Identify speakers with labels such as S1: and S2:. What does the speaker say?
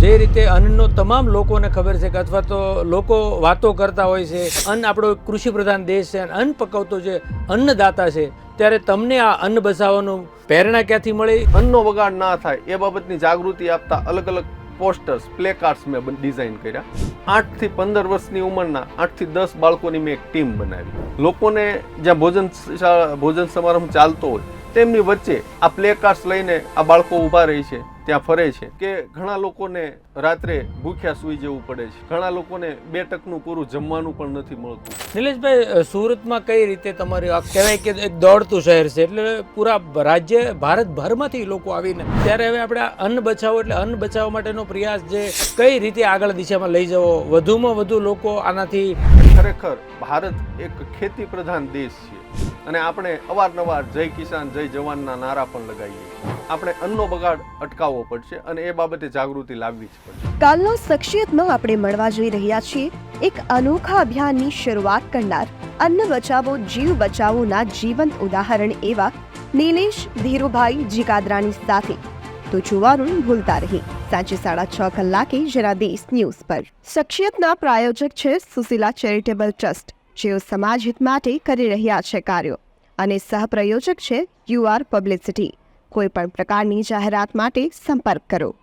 S1: જે રીતે અન્નનો તમામ લોકોને ખબર છે કે અથવા તો લોકો વાતો કરતા હોય છે, અન્ન આપણો કૃષિ પ્રધાન દેશ છે અને અન્ન પકવતો જે અન્નદાતા છે, ત્યારે તમને આ અન્ન બચાવવાનું પ્રેરણા ક્યાંથી મળી?
S2: અન્નનો બગાડ ના થાય એ બાબતની જાગૃતિ આપતા અલગ અલગ પોસ્ટર્સ, પ્લે કાર્ડ્સ મેં ડિઝાઇન કર્યા. 8 થી 15 વર્ષની ઉંમરના 8 થી 10 બાળકોની મેં એક ટીમ બનાવી. લોકોને જ્યાં ભોજન સમારંભ ચાલતો હોય તેમની વચ્ચે આ પ્લે કાર્ડ્સ લઈને આ બાળકો ઊભા રહે છે, ત્યાં ફરે છે કે ઘણા લોકોને રાત્રે ભૂખ્યા સૂઈ જવું પડે છે, ઘણા લોકોને 2 ટકનું પૂરું જમવાનું પણ નથી મળતું.
S1: નિલેશભાઈ, સુરતમાં કઈ રીતે તમારી આ કહેવાય કે એક દોડતું શહેર છે, એટલે પૂરા રાજ્ય ભારતભરમાંથી લોકો આવીને, ત્યારે હવે આપણે અન્ન બચાવો એટલે અન્ન બચાવવા માટેનો પ્રયાસ જે કઈ રીતે આગળ દિશામાં લઈ જવો, વધુમાં વધુ લોકો આનાથી.
S2: ખરેખર ભારત એક ખેતી પ્રધાન દેશ છે અને આપણે અવારનવાર જય કિસાન જય જવાનના નારા પણ લગાવીએ. આપણે અન્નનો બગાડ અટકાવવો પડશે અને એ બાબતે જાગૃતિ લાવવી જ પડશે.
S3: કાલનો શખ્સિયતમાં આપણે મળવા જઈ રહ્યા છીએ એક અનોખા અભિયાનની શરૂઆત કરનાર અન્ન બચાવો જીવ બચાવોના જીવંત ઉદાહરણ એવા નિલેશ ધીરુભાઈ જીકાદરાની સાથે. તો જોવાનું ભૂલતા રહી સાંજે 6:30 કલાકે જનાદેશ ન્યૂઝ પર. શખ્સિયતના પ્રાયોજક છે સુશીલા ચેરિટેબલ ટ્રસ્ટ, જેઓ સમાજ હિત માટે કરી રહ્યા છે કાર્યો, અને સહપ્રાયોજક છે યુઆર પબ્લિસિટી. કોઈ પણ પ્રકારની જાહેરાત માટે સંપર્ક કરો.